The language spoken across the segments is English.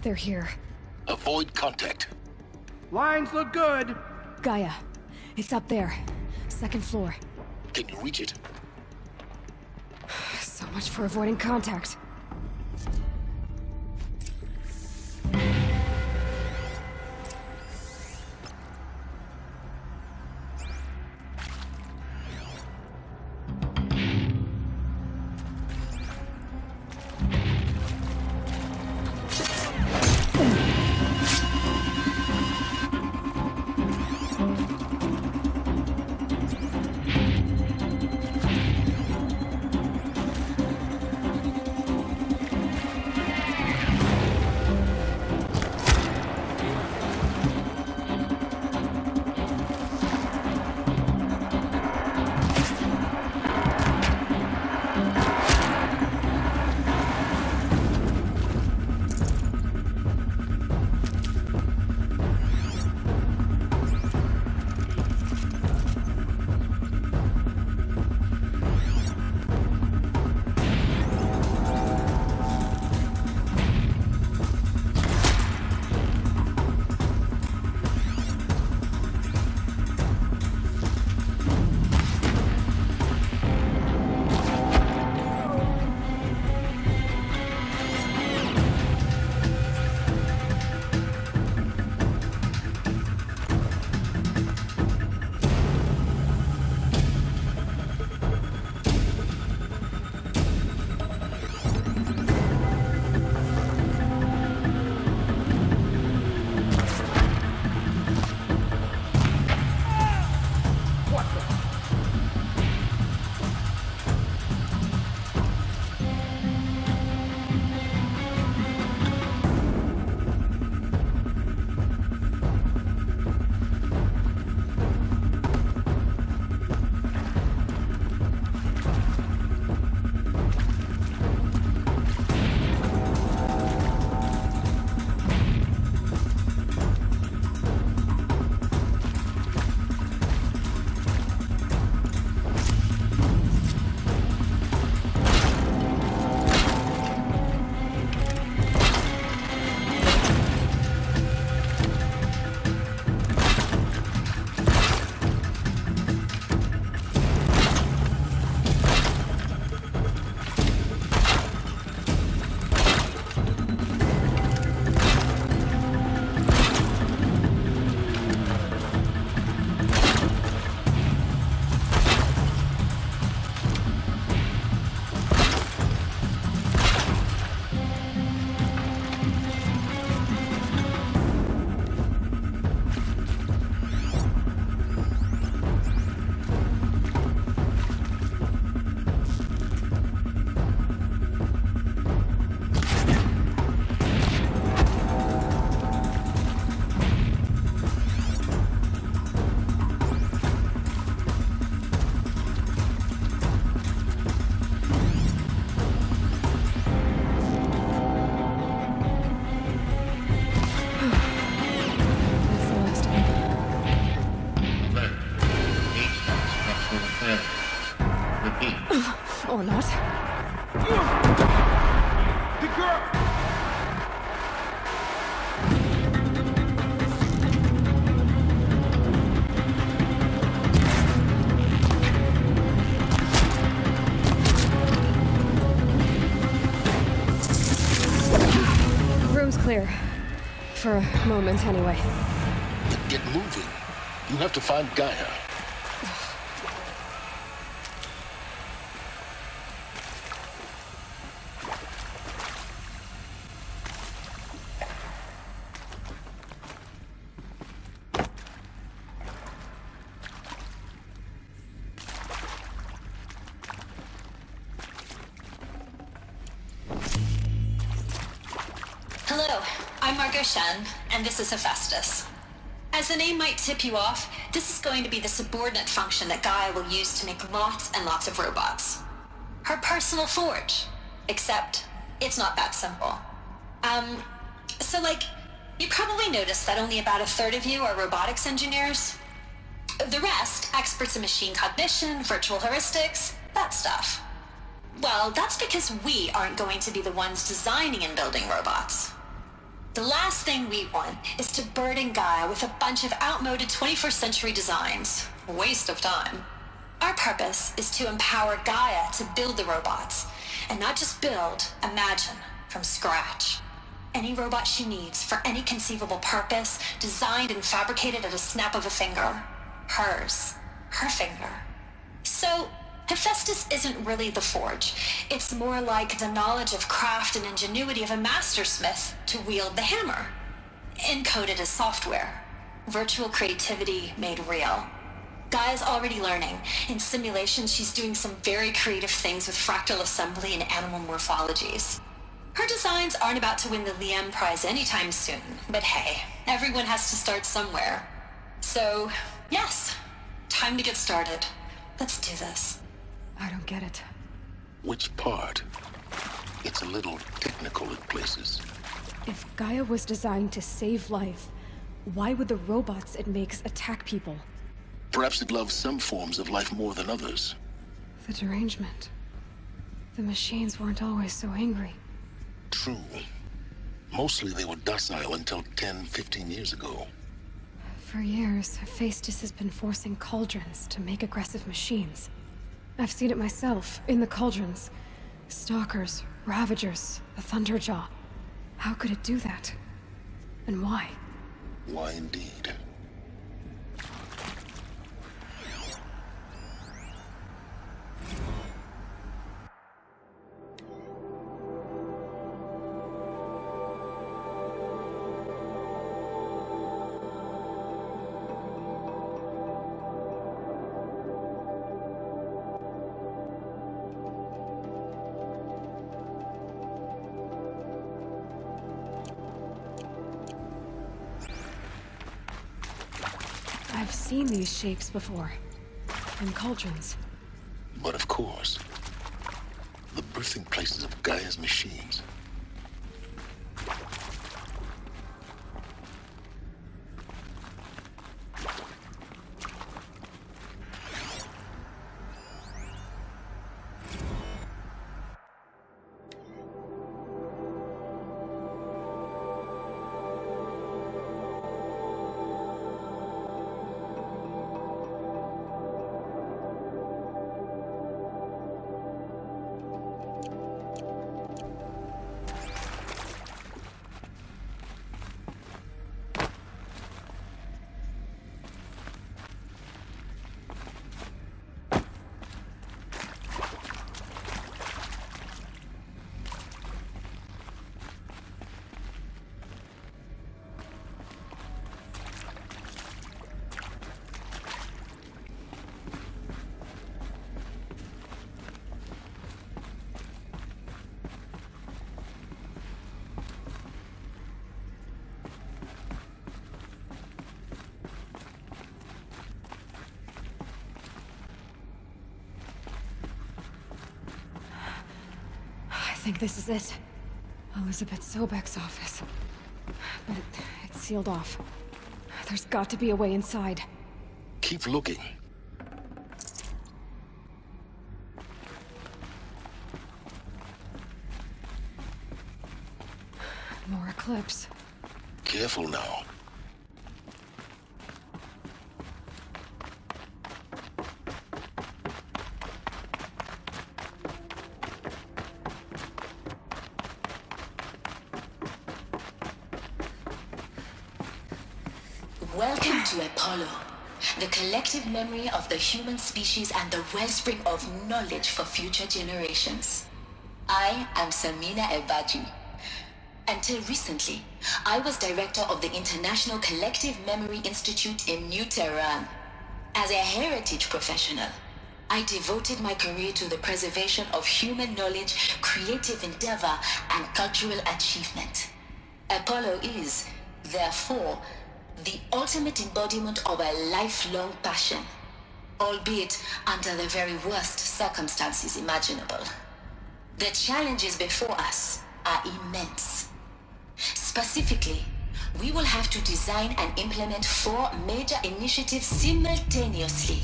They're here. Avoid contact. Lines look good. Gaia, it's up there. Second floor. Can you reach it? So much for avoiding contact. Or not. The girl! Room's clear. For a moment, anyway. Get moving. You have to find Gaia. Hello, I'm Margot Shen, and this is Hephaestus. As the name might tip you off, this is going to be the subordinate function that Gaia will use to make lots and lots of robots. Her personal forge. Except, it's not that simple. You probably noticed that only about a third of you are robotics engineers. The rest, experts in machine cognition, virtual heuristics, that stuff. Well, that's because we aren't going to be the ones designing and building robots. The last thing we want is to burden Gaia with a bunch of outmoded 21st century designs. Waste of time. Our purpose is to empower Gaia to build the robots, and not just build, imagine, from scratch. Any robot she needs for any conceivable purpose, designed and fabricated at a snap of a finger. Hers. Her finger. So, Hephaestus isn't really the forge. It's more like the knowledge of craft and ingenuity of a mastersmith to wield the hammer. Encoded as software. Virtual creativity made real. Gaia's already learning. In simulation, she's doing some very creative things with fractal assembly and animal morphologies. Her designs aren't about to win the Liam Prize anytime soon, but hey, everyone has to start somewhere. So, yes, time to get started. Let's do this. I don't get it. Which part? It's a little technical in places. If Gaia was designed to save life, why would the robots it makes attack people? Perhaps it loves some forms of life more than others. The derangement. The machines weren't always so angry. True. Mostly they were docile until 10, 15 years ago. For years, Hephaestus has been forcing cauldrons to make aggressive machines. I've seen it myself, in the cauldrons. Stalkers, Ravagers, a Thunderjaw. How could it do that? And why? Why indeed? I've seen these shapes before. In cauldrons. But of course, the birthing places of Gaia's machines. I think this is it. Elizabeth Sobek's office. But it's sealed off. There's got to be a way inside. Keep looking. More Eclipse. Careful now. Welcome to Apollo, the collective memory of the human species and the wellspring of knowledge for future generations. I am Samina Ebaji. Until recently, I was director of the International Collective Memory Institute in New Tehran. As a heritage professional, I devoted my career to the preservation of human knowledge, creative endeavor, and cultural achievement. Apollo is, therefore, the ultimate embodiment of a lifelong passion, albeit under the very worst circumstances imaginable. The challenges before us are immense. Specifically, we will have to design and implement 4 major initiatives simultaneously.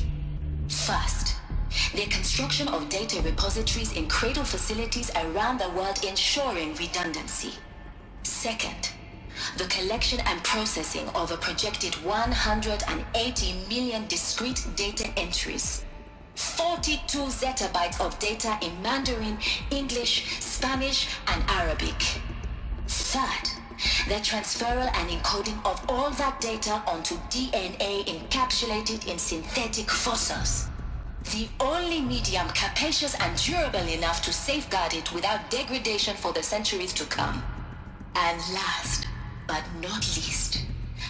First, the construction of data repositories in cradle facilities around the world ensuring redundancy. Second, the collection and processing of a projected 180 million discrete data entries, 42 zettabytes of data in Mandarin, English, Spanish, and Arabic. Third, the transferal and encoding of all that data onto DNA encapsulated in synthetic fossils. The only medium capacious and durable enough to safeguard it without degradation for the centuries to come. And last, but not least,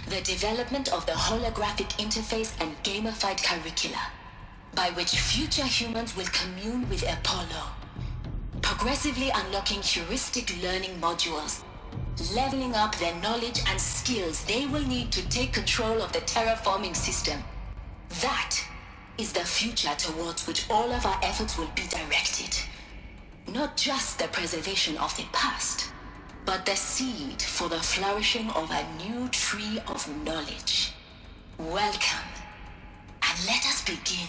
the development of the holographic interface and gamified curricula, by which future humans will commune with Apollo, progressively unlocking heuristic learning modules, leveling up their knowledge and skills they will need to take control of the terraforming system. That is the future towards which all of our efforts will be directed. Not just the preservation of the past, but the seed for the flourishing of a new tree of knowledge. Welcome, and let us begin.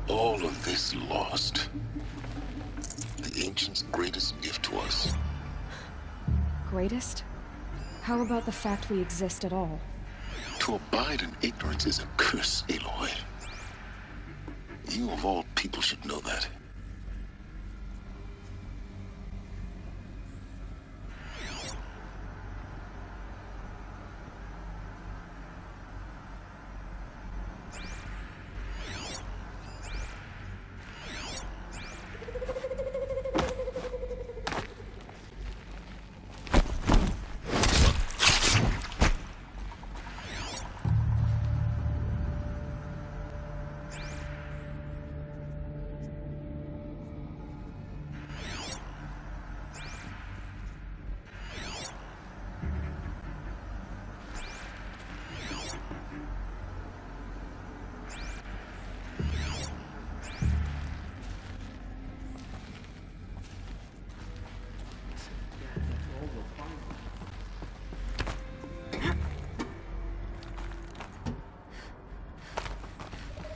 All of this lost. The ancients' greatest gift to us. Greatest? How about the fact we exist at all? To abide in ignorance is a curse, Aloy. You of all people should know that.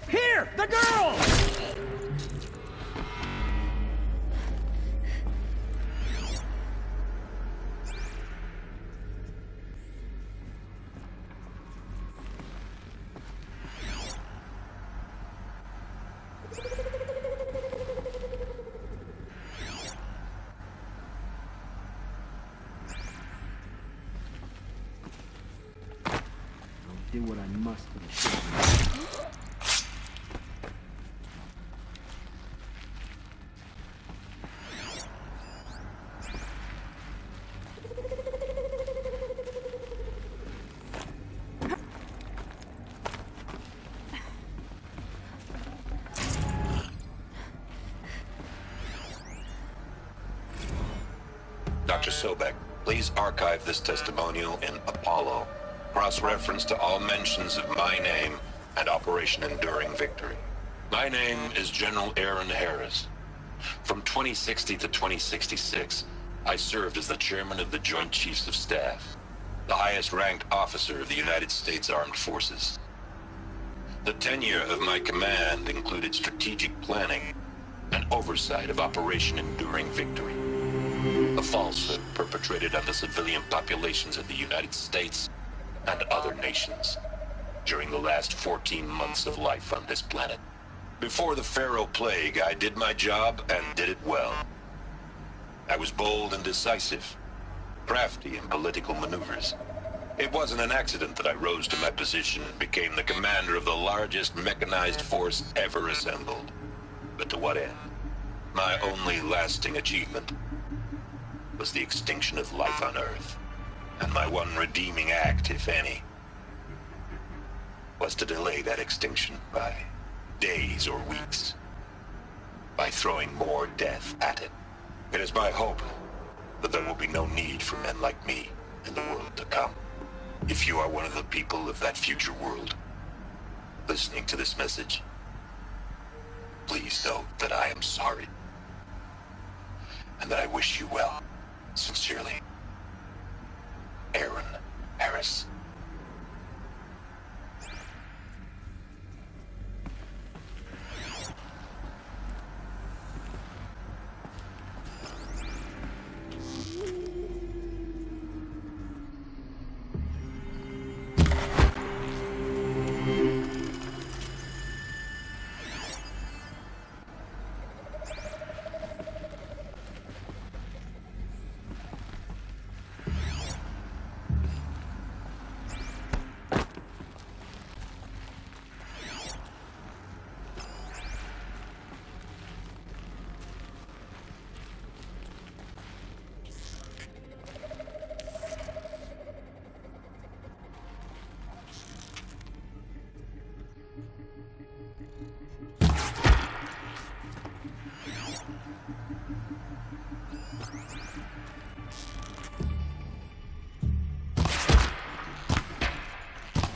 Here! The girl! I'll do what I must for the children. Dr. Sobek, please archive this testimonial in Apollo. Cross-reference to all mentions of my name and Operation Enduring Victory. My name is General Aaron Harris. From 2060 to 2066, I served as the chairman of the Joint Chiefs of Staff, the highest-ranked officer of the United States Armed Forces. The tenure of my command included strategic planning and oversight of Operation Enduring Victory, a falsehood perpetrated on the civilian populations of the United States and other nations during the last 14 months of life on this planet. Before the Pharaoh Plague, I did my job and did it well. I was bold and decisive, crafty in political maneuvers. It wasn't an accident that I rose to my position and became the commander of the largest mechanized force ever assembled. But to what end? My only lasting achievement was the extinction of life on Earth. And my one redeeming act, if any, was to delay that extinction by days or weeks, by throwing more death at it. It is my hope that there will be no need for men like me in the world to come. If you are one of the people of that future world listening to this message, please know that I am sorry and that I wish you well. Sincerely, Aaron Harris.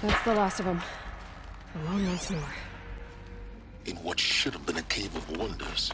That's the last of them. Alone once more. In what should have been a cave of wonders.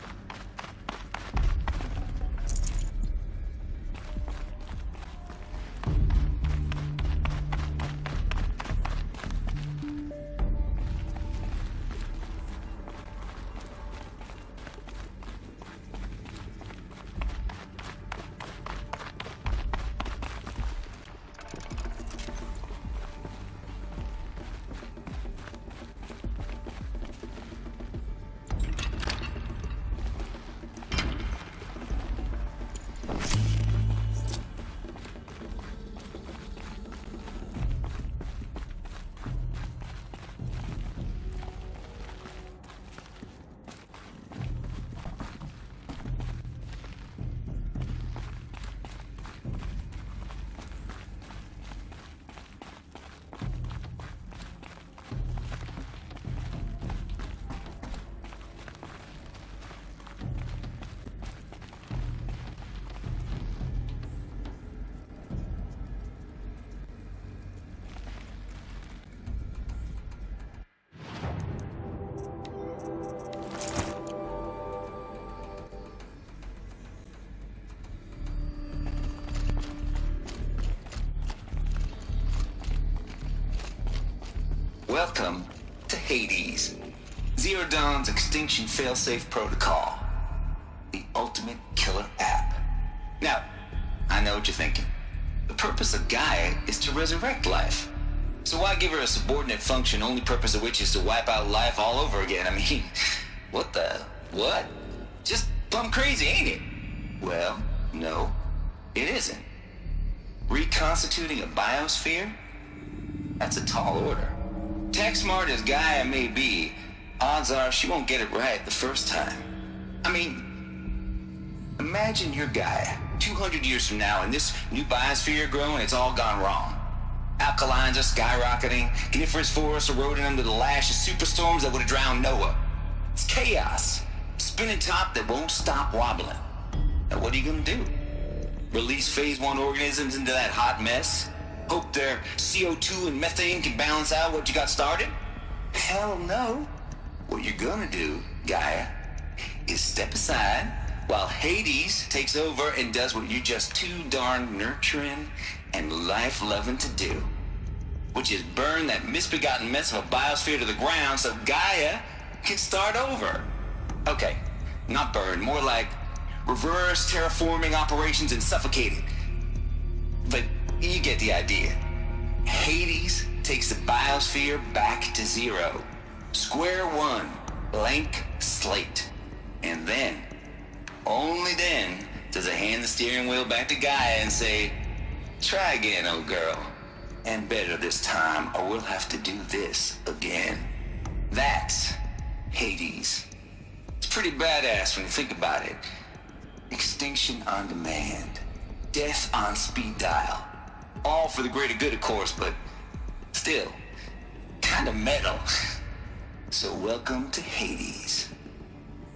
Welcome to Hades, Zero Dawn's extinction failsafe protocol, the ultimate killer app. Now, I know what you're thinking. The purpose of Gaia is to resurrect life. So why give her a subordinate function, only purpose of which is to wipe out life all over again? I mean, what? Just plumb crazy, ain't it? Well, no, it isn't. Reconstituting a biosphere? That's a tall order. Tech smart as Gaia may be, odds are she won't get it right the first time. I mean, imagine you're Gaia 200 years from now and this new biosphere growing, it's all gone wrong. Alkalines are skyrocketing, coniferous forests eroding under the lash of superstorms that would have drowned Noah. It's chaos, spinning top that won't stop wobbling. Now what are you gonna do? Release phase 1 organisms into that hot mess? Hope their CO2 and methane can balance out what you got started? Hell no. What you're gonna do, Gaia, is step aside while Hades takes over and does what you're just too darn nurturing and life-loving to do, which is burn that misbegotten mess of a biosphere to the ground so Gaia can start over. Okay, not burn, more like reverse terraforming operations and suffocate it. But you get the idea. Hades takes the biosphere back to zero. Square one, blank slate. And then, only then, does it hand the steering wheel back to Gaia and say, try again, old girl. And better this time, or we'll have to do this again. That's Hades. It's pretty badass when you think about it. Extinction on demand. Death on speed dial. All for the greater good, of course, but still, kind of metal. So welcome to Hades.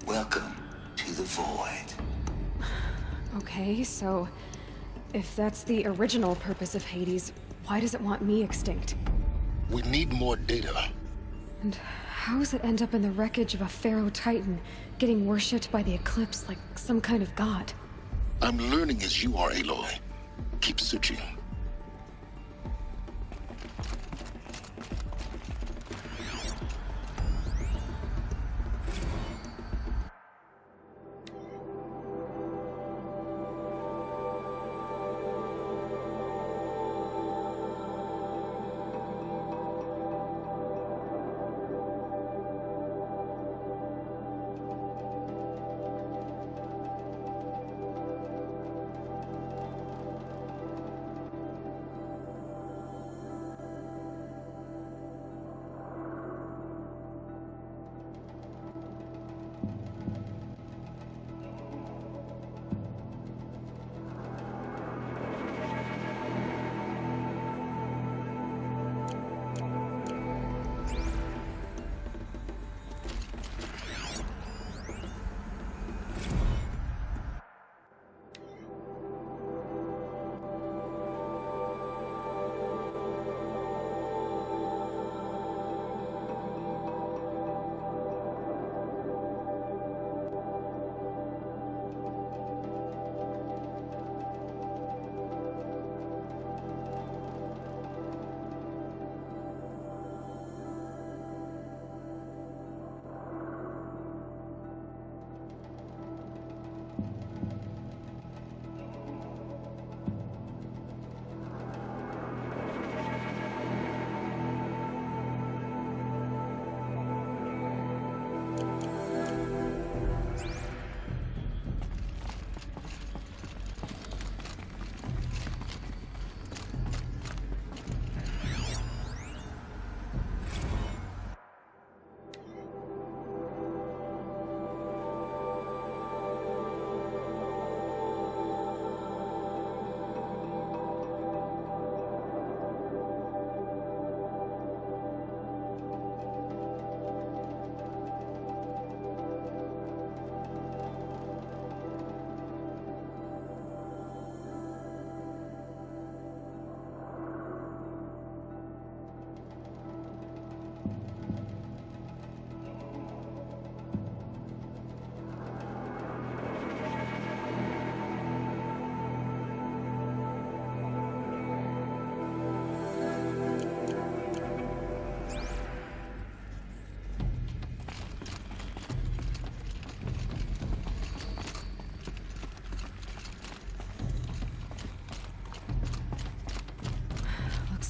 Welcome to the void. Okay, so if that's the original purpose of Hades, why does it want me extinct? We need more data. And how does it end up in the wreckage of a Pharaoh Titan, getting worshipped by the Eclipse like some kind of god? I'm learning as you are, Aloy. Keep searching.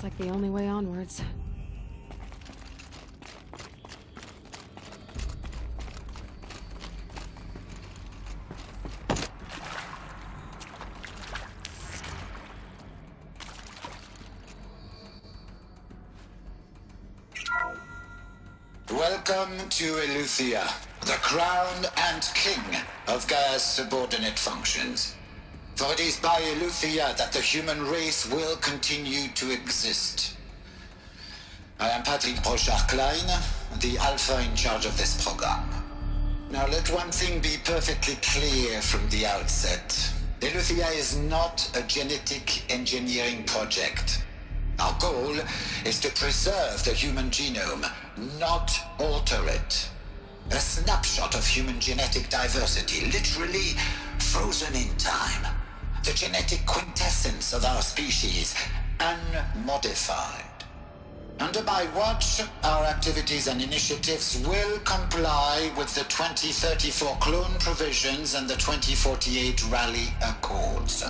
Like the only way onwards. Welcome to Eleuthia, the crown and king of Gaia's subordinate functions. For it is by Eleuthia that the human race will continue to exist. I am Patrick Brochard-Klein, the Alpha in charge of this program. Now let one thing be perfectly clear from the outset. Eleuthia is not a genetic engineering project. Our goal is to preserve the human genome, not alter it. A snapshot of human genetic diversity, literally frozen in time. The genetic quintessence of our species, unmodified. Under my watch, our activities and initiatives will comply with the 2034 clone provisions and the 2048 Rally Accords.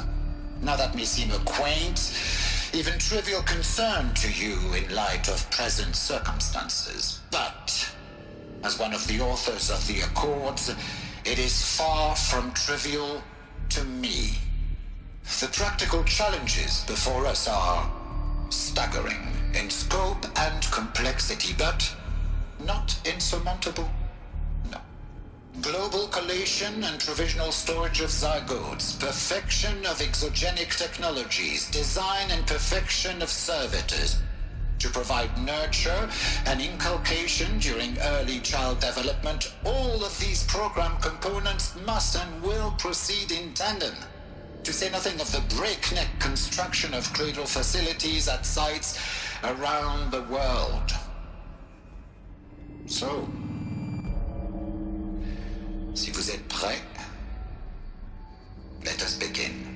Now that may seem a quaint, even trivial concern to you in light of present circumstances, but as one of the authors of the Accords, it is far from trivial to me. The practical challenges before us are staggering in scope and complexity, but not insurmountable. No. Global collation and provisional storage of zygotes, perfection of exogenic technologies, design and perfection of servitors, to provide nurture and inculcation during early child development. All of these program components must and will proceed in tandem. To say nothing of the breakneck construction of cradle facilities at sites around the world. So, si vous êtes prêts, let us begin.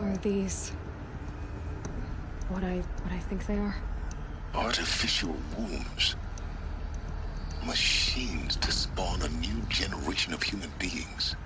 Are these what I think they are? Artificial wombs. Machines to spawn a new generation of human beings.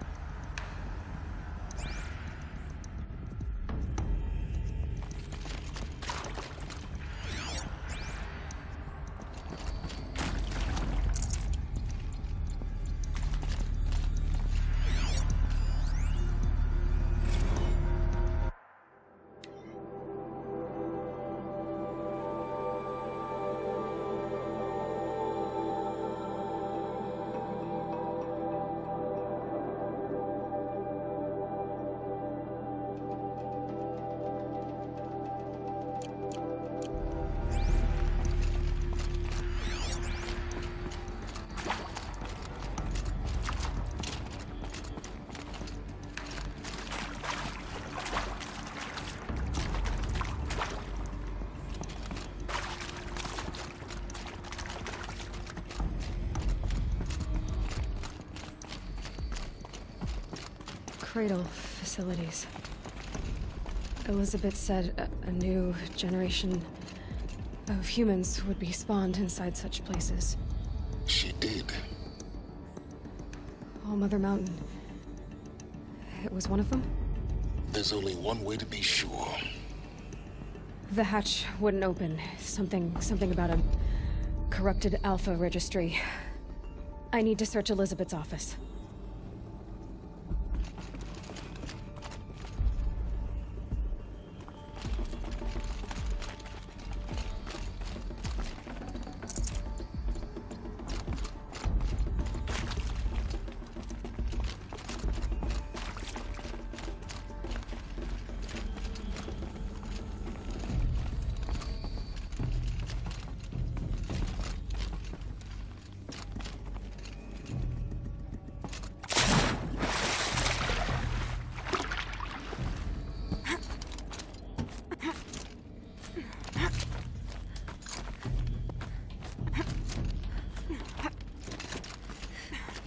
Cradle facilities. Elizabeth said a new generation of humans would be spawned inside such places. She did. All Mother Mountain. It was one of them? There's only one way to be sure. The hatch wouldn't open. Something about a corrupted Alpha registry. I need to search Elizabeth's office.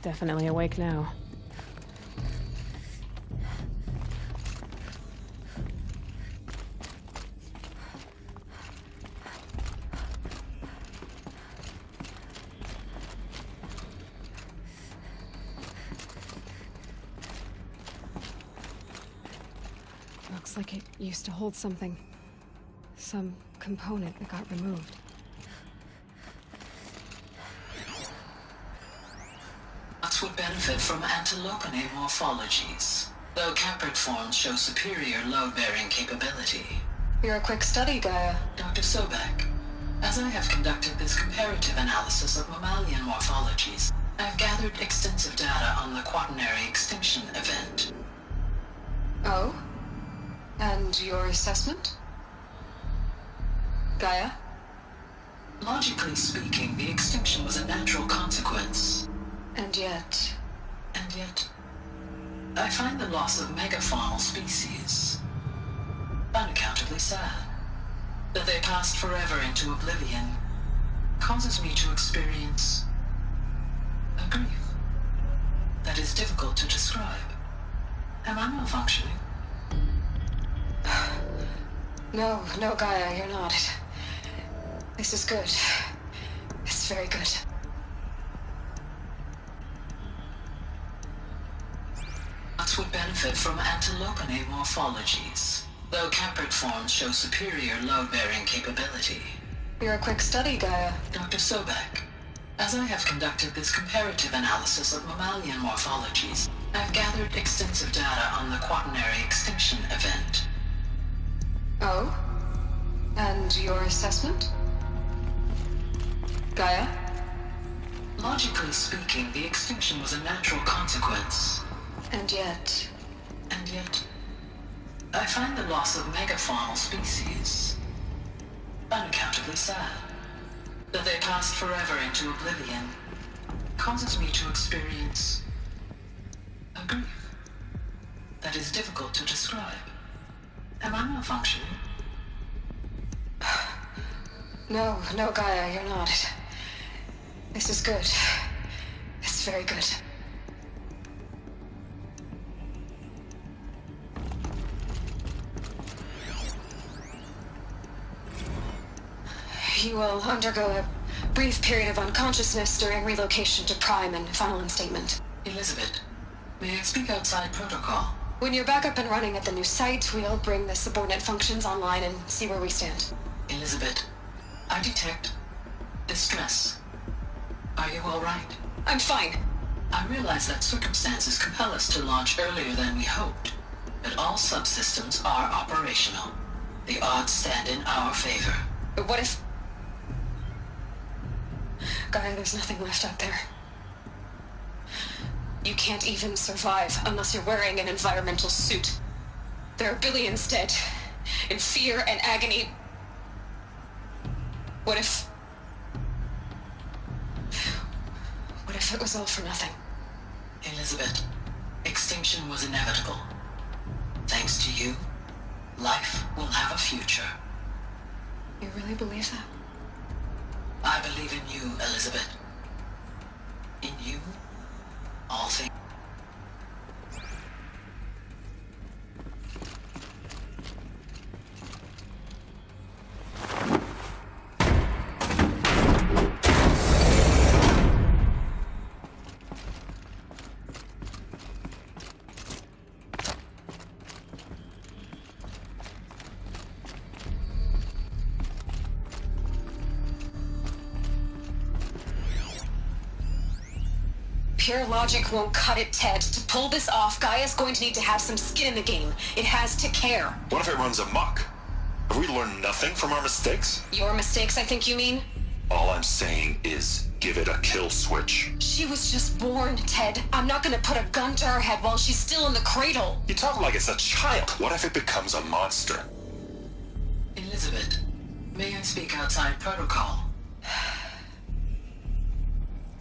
Definitely awake now. looks like it used to hold something. Some component that got removed. Nuts would benefit from antilopinae morphologies, though caprid forms show superior load-bearing capability. You're a quick study, Gaia. Dr. Sobek, as I have conducted this comparative analysis of mammalian morphologies, I have gathered extensive data on the quaternary extinction event. Oh? And your assessment? Gaia? Logically speaking, the extinction was a natural consequence. And yet, I find the loss of megafaunal species unaccountably sad. That they passed forever into oblivion causes me to experience a grief that is difficult to describe. Am I malfunctioning? No, Gaia, you're not. This is good. It's very good. Nuts would benefit from antilopinae morphologies, though caprid forms show superior load-bearing capability. You're a quick study, Gaia. Dr. Sobek, as I have conducted this comparative analysis of mammalian morphologies, I have gathered extensive data on the quaternary extinction event. Oh? And your assessment? Gaia? Logically speaking, the extinction was a natural consequence. And yet, I find the loss of megafaunal species unaccountably sad. That they passed forever into oblivion causes me to experience a grief that is difficult to describe. Am I malfunctioning? No, Gaia, you're not. This is good. It's very good. You will undergo a brief period of unconsciousness during relocation to Prime and final instatement. Elizabeth, may I speak outside protocol? When you're back up and running at the new site, we'll bring the subordinate functions online and see where we stand. Elizabeth, I detect distress. Are you all right? I'm fine. I realize that circumstances compel us to launch earlier than we hoped, but all subsystems are operational. The odds stand in our favor. But what if... Gaia, there's nothing left out there. You can't even survive unless you're wearing an environmental suit. There are billions dead, in fear and agony. What if it was all for nothing? Elizabeth, extinction was inevitable. Thanks to you, life will have a future. You really believe that? I believe in you, Elizabeth. In you, all things. Pure logic won't cut it, Ted. To pull this off, Gaia's going to need to have some skin in the game. It has to care. What if it runs amok? Have we learned nothing from our mistakes? Your mistakes, I think you mean? All I'm saying is give it a kill switch. She was just born, Ted. I'm not gonna put a gun to her head while she's still in the cradle. You talk like it's a child. What if it becomes a monster? Elizabeth, may I speak outside protocol?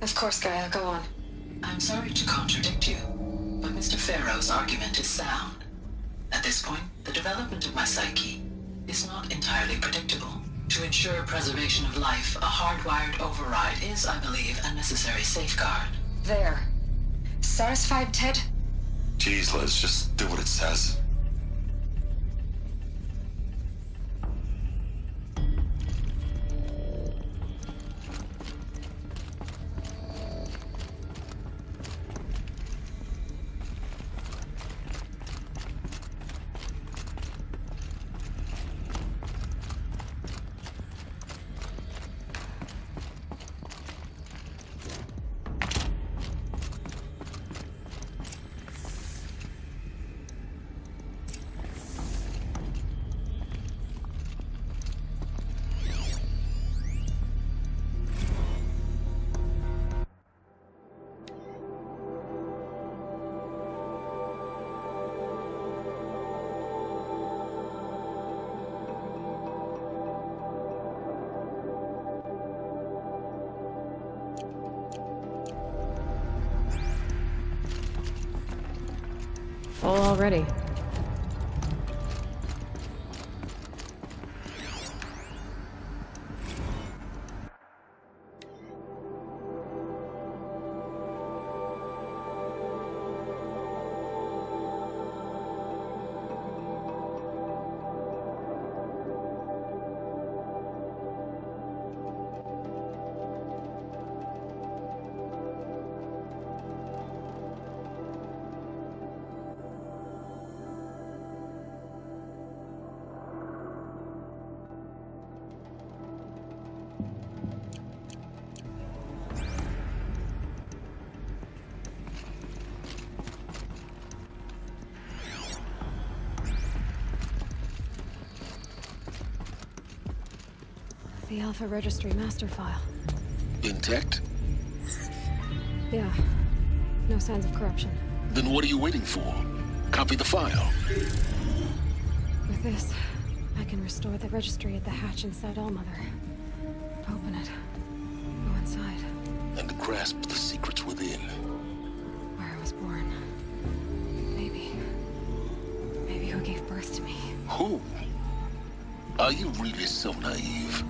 Of course, Gaia, go on. I'm sorry to contradict you, but Mr. Farrow's argument is sound. At this point, the development of my psyche is not entirely predictable. To ensure preservation of life, a hardwired override is, I believe, a necessary safeguard. There. Satisfied, Ted? Jeez, Liz, just do what it says. Full already. The Alpha Registry master file. Intact? Yeah. No signs of corruption. Then what are you waiting for? Copy the file. With this, I can restore the registry at the hatch inside Allmother. Open it. Go inside. And grasp the secrets within. Where I was born. Maybe who gave birth to me. Who? Are you really so naive?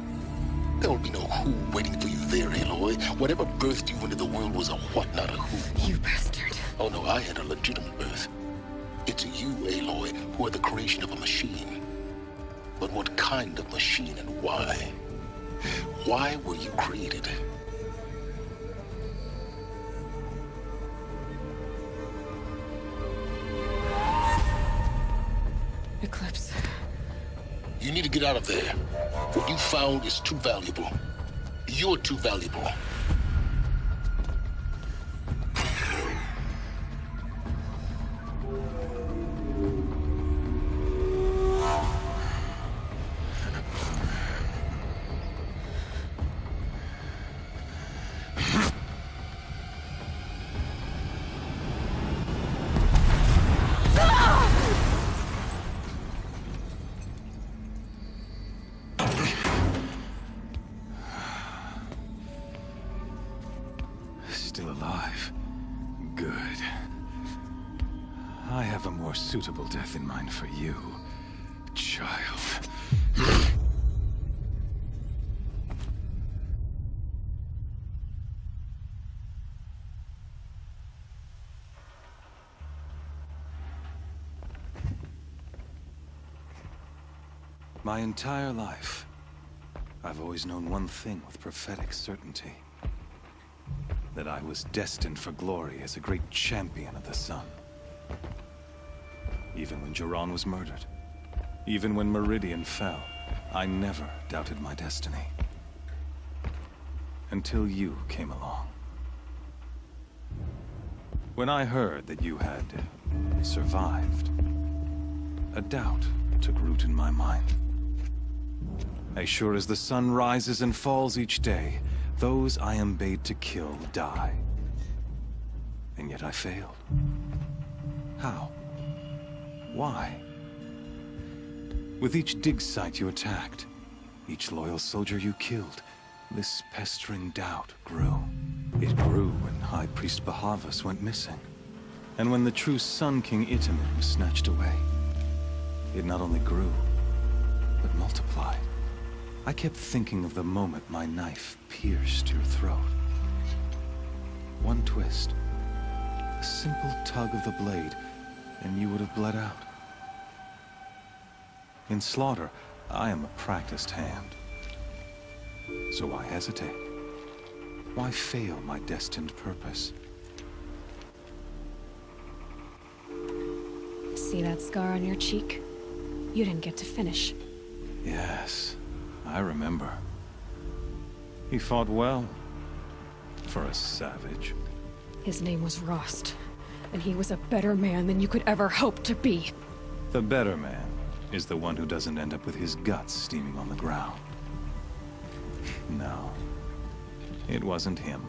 There will be no who waiting for you there, Aloy. Whatever birthed you into the world was a what, not a who. You bastard. Oh no, I had a legitimate birth. It's you, Aloy, who are the creation of a machine. But what kind of machine and why? Why were you created? Eclipse. You need to get out of there. What you found is too valuable. You're too valuable. Still alive. Good. I have a more suitable death in mind for you, child. My entire life, I've always known one thing with prophetic certainty. That I was destined for glory as a great champion of the sun. Even when Jiran was murdered, even when Meridian fell, I never doubted my destiny. Until you came along. When I heard that you had survived, a doubt took root in my mind. As sure as the sun rises and falls each day, those I am bade to kill die. And yet I failed. How? Why? With each dig site you attacked, each loyal soldier you killed, this pestering doubt grew. It grew when High Priest Bahavas went missing, and when the true Sun King Itamen was snatched away. It not only grew, but multiplied. I kept thinking of the moment my knife pierced your throat. One twist, a simple tug of the blade, and you would have bled out. In slaughter, I am a practiced hand. So why hesitate? Why fail my destined purpose? See that scar on your cheek? You didn't get to finish. Yes. I remember. He fought well. For a savage. His name was Rost, and he was a better man than you could ever hope to be. The better man is the one who doesn't end up with his guts steaming on the ground. No. It wasn't him.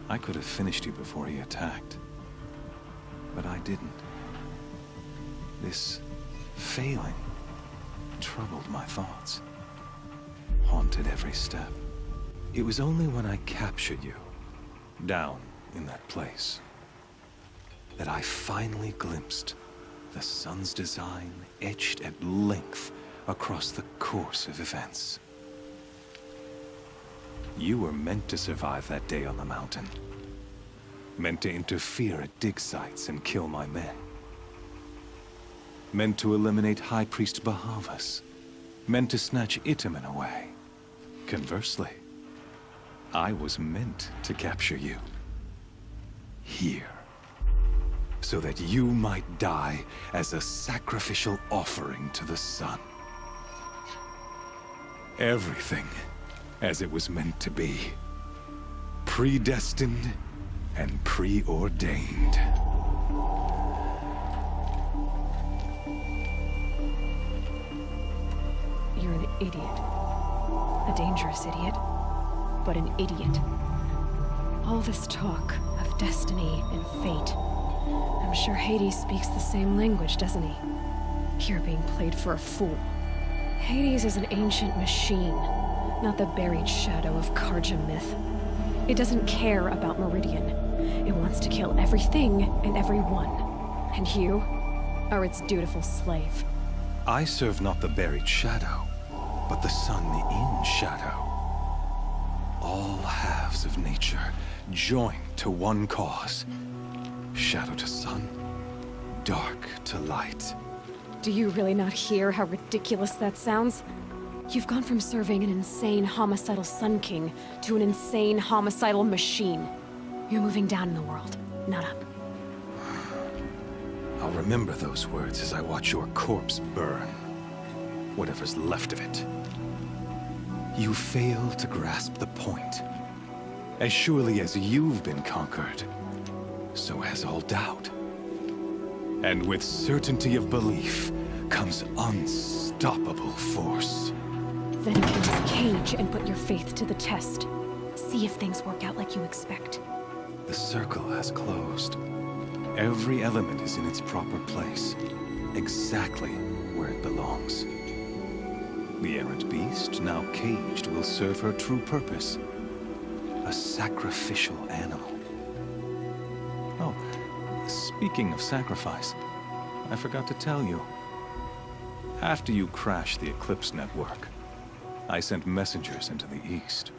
I could have finished you before he attacked. But I didn't. This failing troubled my thoughts. Haunted every step. It was only when I captured you, down in that place, that I finally glimpsed the sun's design etched at length across the course of events. You were meant to survive that day on the mountain. Meant to interfere at dig sites and kill my men. Meant to eliminate High Priest Bahavas. Meant to snatch Itamen away. Conversely, I was meant to capture you. Here. So that you might die as a sacrificial offering to the sun. Everything as it was meant to be. Predestined and preordained. You're an idiot. A dangerous idiot, but an idiot. All this talk of destiny and fate. I'm sure Hades speaks the same language, doesn't he? You're being played for a fool. Hades is an ancient machine, not the buried shadow of Karja myth. It doesn't care about Meridian. It wants to kill everything and everyone. And you are its dutiful slave. I serve not the buried shadow, but the sun in shadow. All halves of nature joined to one cause. Shadow to sun, dark to light. Do you really not hear how ridiculous that sounds? You've gone from serving an insane homicidal Sun King to an insane homicidal machine. You're moving down in the world, not up. I'll remember those words as I watch your corpse burn. Whatever's left of it. You fail to grasp the point. As surely as you've been conquered, so has all doubt. And with certainty of belief comes unstoppable force. Then you can just cage and put your faith to the test. See if things work out like you expect. The circle has closed. Every element is in its proper place, exactly where it belongs. The errant beast, now caged, will serve her true purpose. A sacrificial animal. Oh, speaking of sacrifice, I forgot to tell you. After you crashed the Eclipse network, I sent messengers into the east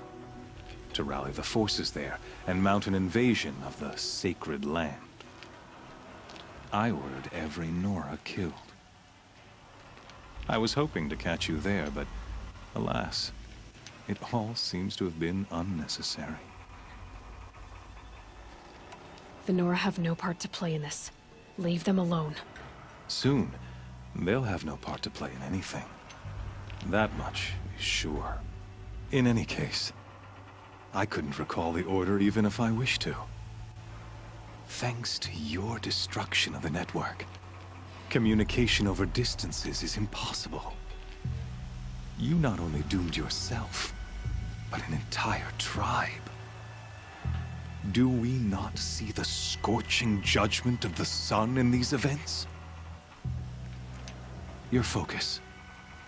to rally the forces there and mount an invasion of the sacred land. I ordered every Nora killed. I was hoping to catch you there, but alas, it all seems to have been unnecessary. The Nora have no part to play in this. Leave them alone. Soon, they'll have no part to play in anything. That much is sure. In any case, I couldn't recall the order even if I wished to. Thanks to your destruction of the network, communication over distances is impossible. You not only doomed yourself, but an entire tribe. Do we not see the scorching judgment of the sun in these events? Your focus.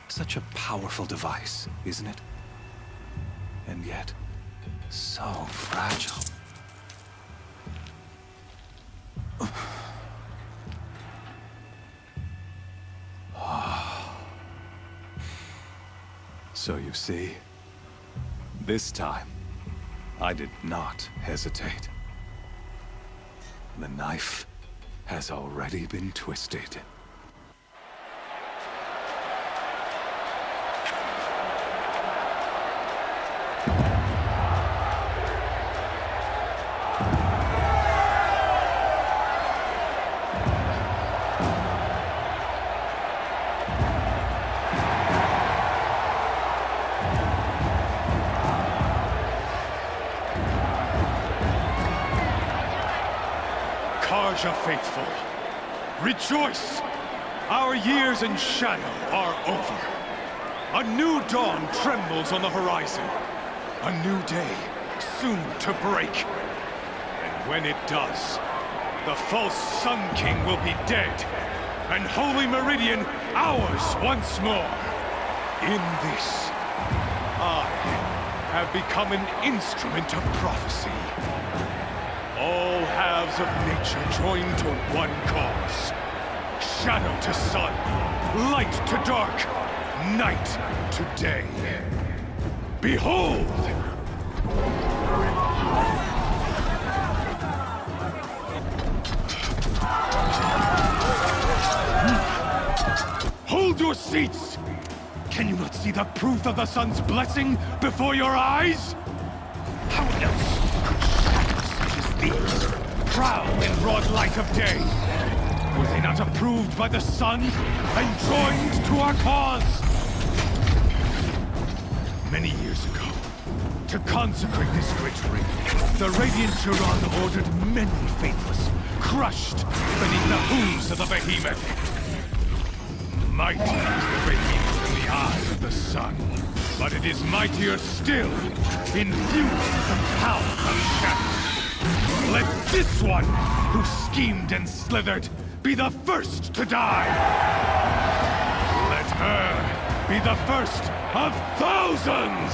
Such a powerful device, isn't it? And yet, so fragile. So you see, this time, I did not hesitate. The knife has already been twisted. Karja faithful, rejoice! Our years in shadow are over. A new dawn trembles on the horizon. A new day soon to break. And when it does, the false Sun King will be dead, and Holy Meridian ours once more. In this, I have become an instrument of prophecy. All halves of nature joined to one cause. Shadow to sun, light to dark, night to day. Behold! Hold your seats! Can you not see the proof of the sun's blessing before your eyes? How else could shadows such as these prowl in broad light of day? Were they not approved by the sun and joined to our cause? Many years ago, to consecrate this great ring, the Radiant Turon ordered many faithless, crushed beneath the hooves of the behemoth. Mighty is the radiance in the eyes of the sun, but it is mightier still, infused with the power of shadow. Let this one, who schemed and slithered, be the first to die. Let her be the first of thousands!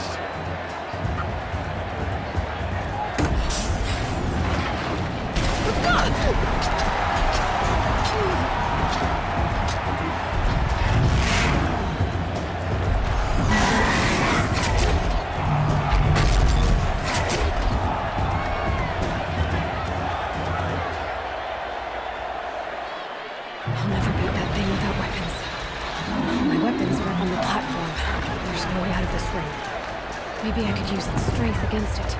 I'll never beat that thing without weapons. My weapons are up on the platform. There's no way out of this ring. Maybe I could use its strength against it.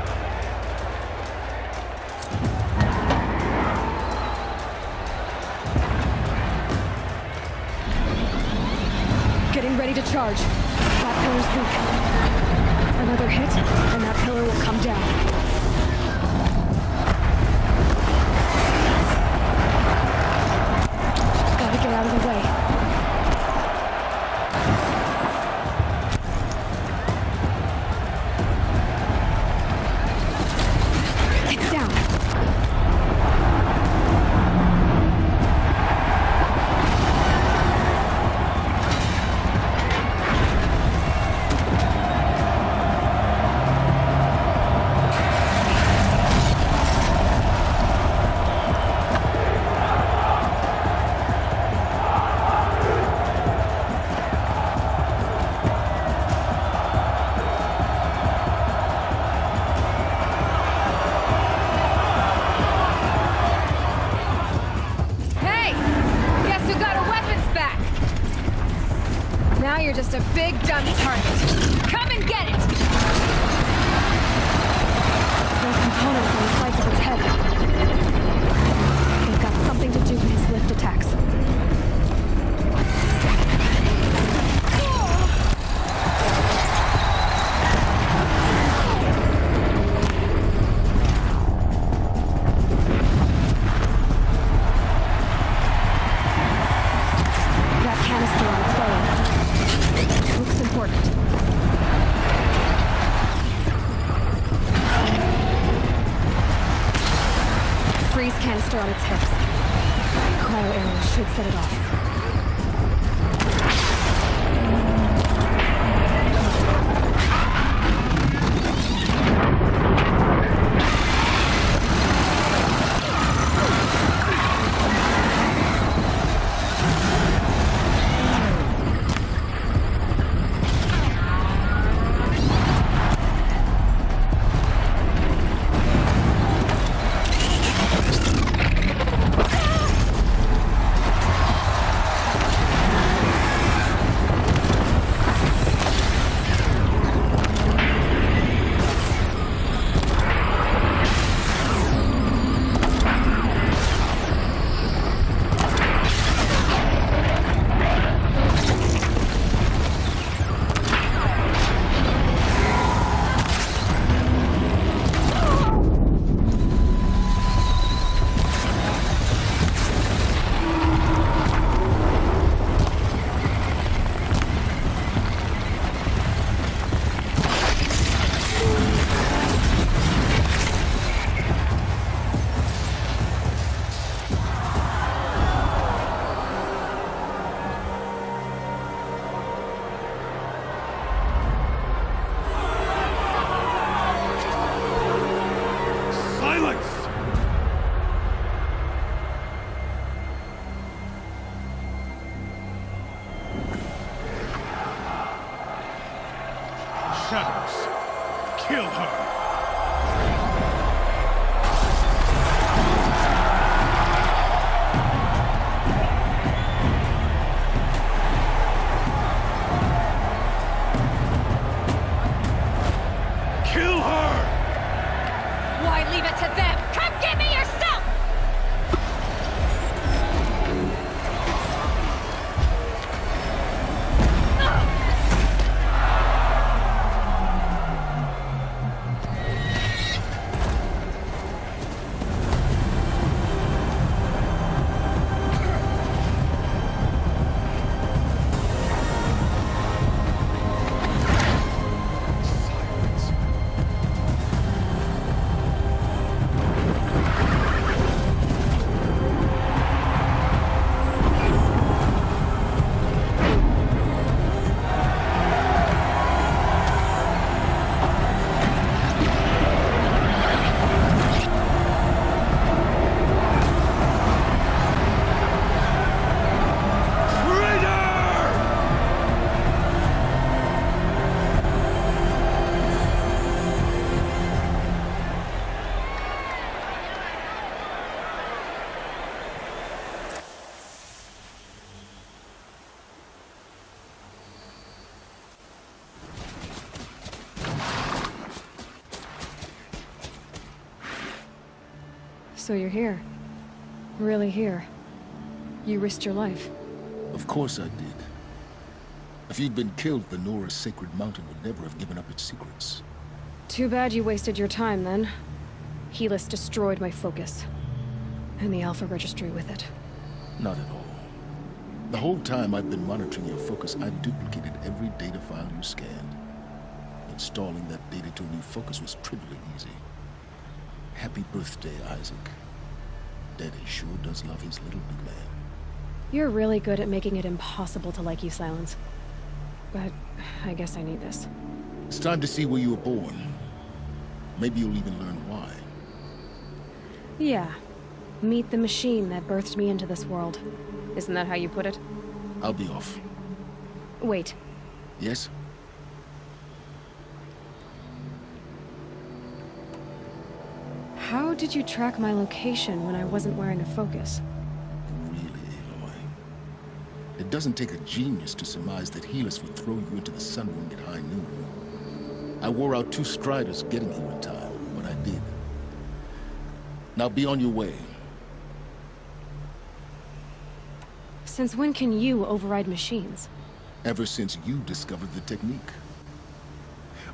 Getting ready to charge. That pillar's weak. Another hit, and that pillar will come down. Gotta get out of the way. It's down. Now you're just a big, dumb target. Come and get it! Those components on the sides of its head. They've got something to do with his lift attacks. That canister on its belly. Looks important. Freeze canister on its hips. Cryo arrows should set it off. shadows. Kill her. Leave it to them! Come get me yourself! So you're here. Really here. You risked your life. Of course I did. If you'd been killed, the Nora's sacred mountain would never have given up its secrets. Too bad you wasted your time, then. Helis destroyed my focus. And the Alpha Registry with it. Not at all. The whole time I've been monitoring your focus, I've duplicated every data file you scanned. Installing that data to a new focus was trivially easy. Happy birthday, Isaac. Daddy sure does love his little big man. You're really good at making it impossible to like you, Silence. But I guess I need this. It's time to see where you were born. Maybe you'll even learn why. Yeah. Meet the machine that birthed me into this world. Isn't that how you put it? I'll be off. Wait. Yes? How did you track my location when I wasn't wearing a focus? Really, Aloy? It doesn't take a genius to surmise that Helis would throw you into the sun ring at high noon. I wore out 2 striders getting here in time, but I did. Now be on your way. Since when can you override machines? Ever since you discovered the technique.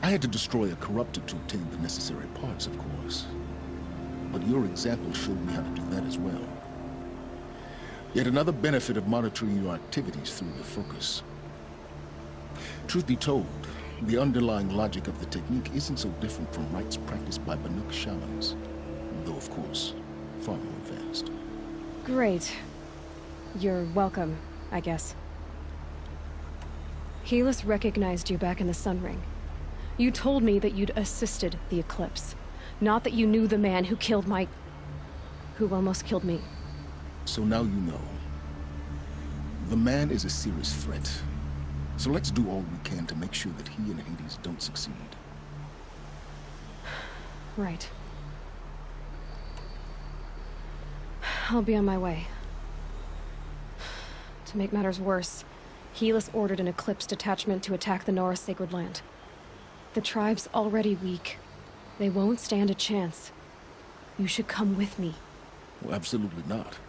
I had to destroy a corruptor to obtain the necessary parts, of course. But your example showed me how to do that as well. Yet another benefit of monitoring your activities through the focus. Truth be told, the underlying logic of the technique isn't so different from rites practiced by Banuk shamans, though of course, far more advanced. Great. You're welcome, I guess. Helis recognized you back in the Sun Ring. You told me that you'd assisted the Eclipse. Not that you knew the man who killed who almost killed me. So now you know. The man is a serious threat. So let's do all we can to make sure that he and Hades don't succeed. Right. I'll be on my way. To make matters worse, Helis ordered an Eclipse detachment to attack the Nora Sacred Land. The tribe's already weak. They won't stand a chance. You should come with me. Well, absolutely not.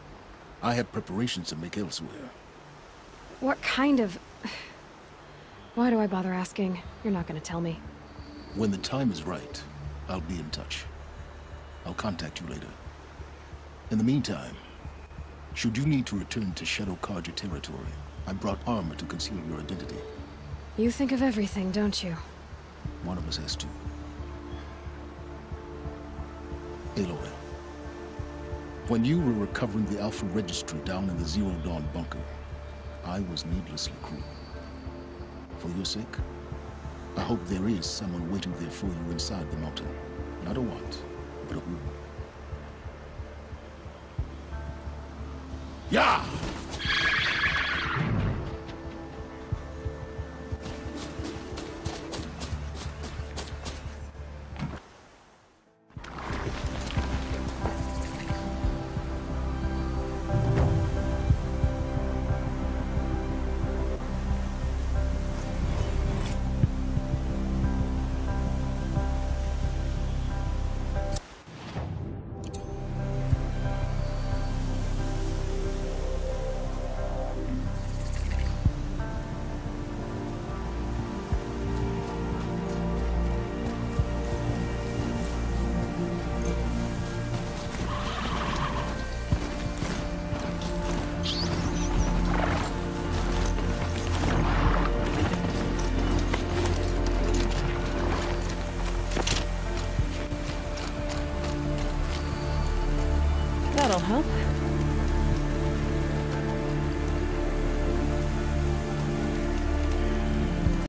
I have preparations to make elsewhere. What kind of... Why do I bother asking? You're not gonna tell me. When the time is right, I'll be in touch. I'll contact you later. In the meantime, should you need to return to Shadow Karja territory, I brought armor to conceal your identity. You think of everything, don't you? One of us has to. Aloy, when you were recovering the Alpha Registry down in the Zero Dawn bunker, I was needlessly cruel. For your sake, I hope there is someone waiting there for you inside the mountain. Not a want, but a will. Yeah! That'll help.